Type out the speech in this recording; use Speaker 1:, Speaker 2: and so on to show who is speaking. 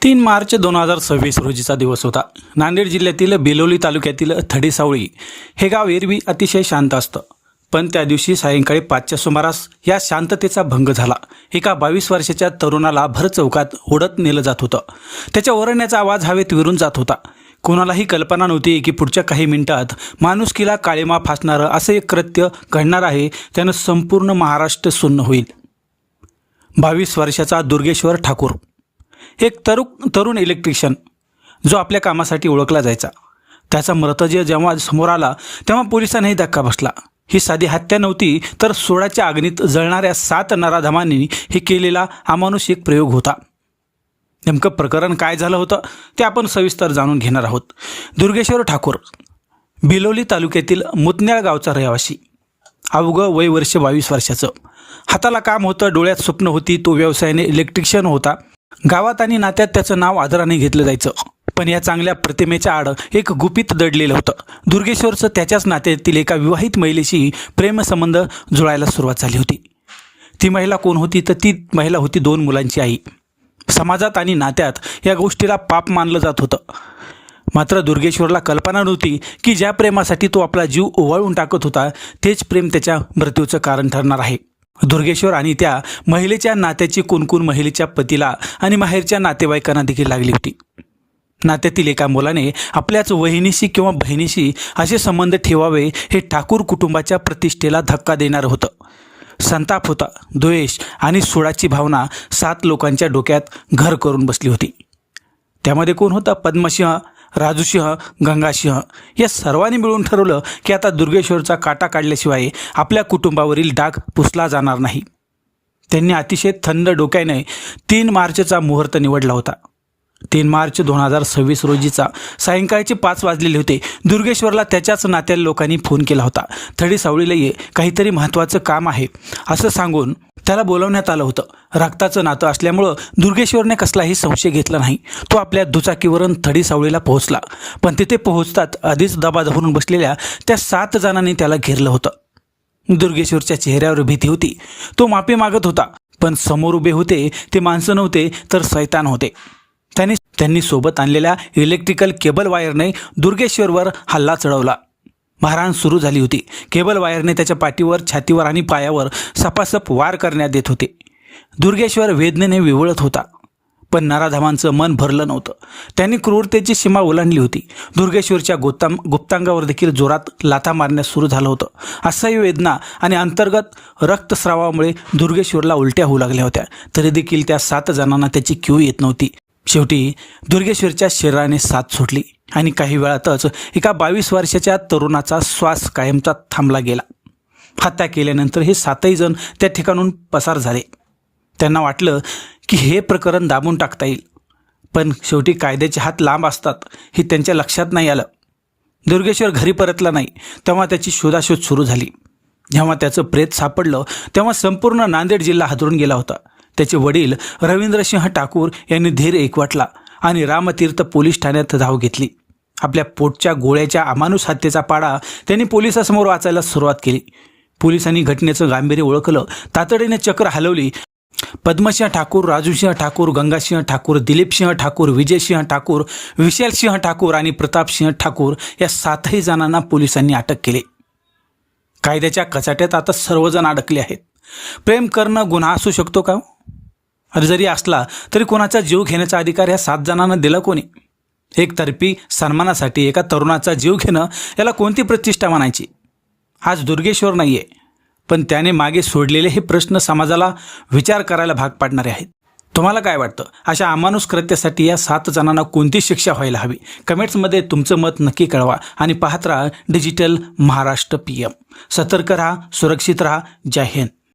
Speaker 1: 3 मार्च 2026 रोजीचा दिवस होता। नांदेड जिल्ह्यातील बिलोली तालुक्यातील थडीसावळी हे गाव एरवी अतिशय शांत असतं, पण त्या दिवशी सायंकाळी 5च्या सुमारास या शांततेचा भंग झाला। एका 22 वर्षाच्या तरुणाला भर चौकात ओढत नेलं जात होतं। त्याच्या ओरडण्याचा आवाज हवेत विरून जात होता। कोणालाही कल्पना नव्हती की पुढच्या काही मिनिटात माणुसकीला काळीमा फासणारं असं एक कृत्य घडणार आहे। त्यानं संपूर्ण महाराष्ट्र सुन्न होईल। 22 वर्षाचा दुर्गेश्वर ठाकूर एक तरुण इलेक्ट्रिशियन जो आपल्या कामासाठी ओळखला जायचा। त्याचा मृतदेह जेव्हा समोर आला तेव्हा पोलिसांनाही धक्का बसला। ही साधी हत्या नव्हती, तर सोळाच्या अग्नीत जळणाऱ्या 7 नराधमांनी हे केलेला अमानुषिक प्रयोग होता। नेमकं प्रकरण काय झालं होतं ते आपण सविस्तर जाणून घेणार आहोत। दुर्गेश्वर ठाकूर बिलोली तालुक्यातील मुतन्याळ गावचा रहिवासी, अवघं वय वर्ष 22 वर्षाचं। हाताला काम होतं, डोळ्यात स्वप्न होती। तो व्यवसायाने इलेक्ट्रिशियन होता। गावात आणि नात्यात त्याचं नाव आदराने घेतलं जायचं, पण या चांगल्या प्रतिमेच्या आड एक गुपित दडलेलं होतं। दुर्गेश्वरचं त्याच्याच नात्यातील एका विवाहित महिलेशी प्रेमसंबंध जुळायला सुरुवात झाली होती। ती महिला कोण होती तर ती महिला होती 2 मुलांची आई। समाजात आणि नात्यात या गोष्टीला पाप मानलं जात होतं, मात्र दुर्गेश्वरला कल्पना नव्हती की ज्या प्रेमासाठी तो आपला जीव ओवाळून टाकत होता तेच प्रेम त्याच्या मृत्यूचं कारण ठरणार आहे। दुर्गेश्वर आणि त्या महिलेच्या नात्याची कुणकुण महिलेच्या पतीला आणि माहेरच्या नातेवाईकांना देखील लागली होती। नात्यातील एका मुलाने आपल्याच वहिनीशी किंवा बहिणीशी असे संबंध ठेवावे हे ठाकूर कुटुंबाच्या प्रतिष्ठेला धक्का देणारं होतं। संताप होता, द्वेष आणि सुडाची भावना 7 लोकांच्या डोक्यात घर करून बसली होती। त्यामध्ये कोण होता? पद्मसिंह, राजूसिंह, गंगासिंह या सर्वांनी मिळून ठरवलं की आता दुर्गेश्वरचा काटा काढल्याशिवाय आपल्या कुटुंबावरील डाग पुसला जाणार नाही। त्यांनी अतिशय थंड डोक्याने 3 मार्चचा मुहूर्त निवडला होता। 3 मार्च 2026 रोजीचा सायंकाळचे 5 वाजलेले होते। दुर्गेश्वरला त्याच्याच नात्यातील लोकांनी फोन केला होता। थडीसावळीला ये, काहीतरी महत्त्वाचं काम आहे असं सांगून त्याला बोलवण्यात आलं होतं। रक्ताचं नातं असल्यामुळं दुर्गेश्वरने कसलाही संशय घेतला नाही। तो आपल्या दुचाकीवरून थडीसावळीला पोहोचला, पण तिथे पोहोचतात आधीच दबा धरून बसलेल्या त्या 7 जणांनी त्याला घेरलं होतं। दुर्गेश्वरच्या चेहऱ्यावर भीती होती। तो माफी मागत होता, पण समोर उभे होते ते माणसं नव्हते तर शैतान होते। त्यांनी सोबत आणलेल्या इलेक्ट्रिकल केबल वायरने दुर्गेश्वरवर हल्ला चढवला। मारहाण सुरू झाली होती। केबल वायरने त्याच्या पाठीवर, छातीवर आणि पायावर सपासप वार करण्यात येत होते। दुर्गेश्वर वेदनेने विवळत होता, पण नराधमांचं मन भरलं नव्हतं। त्यांनी क्रूरतेची सीमा ओलांडली होती। दुर्गेश्वरच्या गुप्तांगावर देखील जोरात लाथा मारण्यास सुरू झालं होतं। असह्य वेदना आणि अंतर्गत रक्तस्रावामुळे दुर्गेश्वरला उलट्या होऊ लागल्या होत्या, तरी देखील त्या 7 जणांना त्याची कीव येत नव्हती। शेवटी दुर्गेश्वरच्या शरीराने साथ सुटली आणि काही वेळातच एका 22 वर्षाच्या तरुणाचा श्वास कायमचा थांबला गेला। हत्या केल्यानंतर हे 7ही जण त्या ठिकाणून पसार झाले। त्यांना वाटलं की हे प्रकरण दाबून टाकता येईल, पण शेवटी कायद्याचे हात लांब असतात हे त्यांच्या लक्षात नाही आलं। दुर्गेश्वर घरी परतला नाही तेव्हा त्याची शोधाशोध सुरू झाली। जेव्हा त्याचं प्रेत सापडलं तेव्हा संपूर्ण नांदेड जिल्हा हादरून गेला होता। त्याचे वडील रवींद्रसिंह ठाकूर यांनी धीर एकवटला आणि रामतीर्थ पोलीस ठाण्यात धाव घेतली। आपल्या पोटच्या गोळ्याच्या अमानुष हत्येचा पाडा त्यांनी पोलिसांसमोर वाचायला सुरुवात केली। पोलिसांनी घटनेचं गांभीर्य ओळखलं, तातडीने चक्र हलवली। पद्मसिंह ठाकूर, राजूसिंह ठाकूर, गंगासिंह ठाकूर, दिलीपसिंह ठाकूर, विजयसिंह ठाकूर, विशालसिंह ठाकूर आणि प्रतापसिंह ठाकूर या 7ही जणांना पोलिसांनी अटक केली। कायद्याच्या कचाट्यात आता सर्वजण अडकले आहेत। प्रेम करणं गुन्हा असू शकतो का? अरे जरी असला तरी कोणाचा जीव घेण्याचा अधिकार ह्या 7 जणांना दिला कोणी? एकतर्फी सन्मानासाठी एका तरुणाचा जीव घेणं याला कोणती प्रतिष्ठा म्हणायची? आज दुर्गेश्वर नाही आहे, पण त्याने मागे सोडलेले हे प्रश्न समाजाला विचार करायला भाग पाडणारे आहेत। तुम्हाला काय वाटतं? अशा अमानुष कृत्यासाठी या 7 जणांना कोणती शिक्षा व्हायला हवी? कमेंट्समध्ये तुमचं मत नक्की कळवा आणि पाहत राहा डिजिटल महाराष्ट्र PM। सतर्क राहा, सुरक्षित राहा। जय हिंद।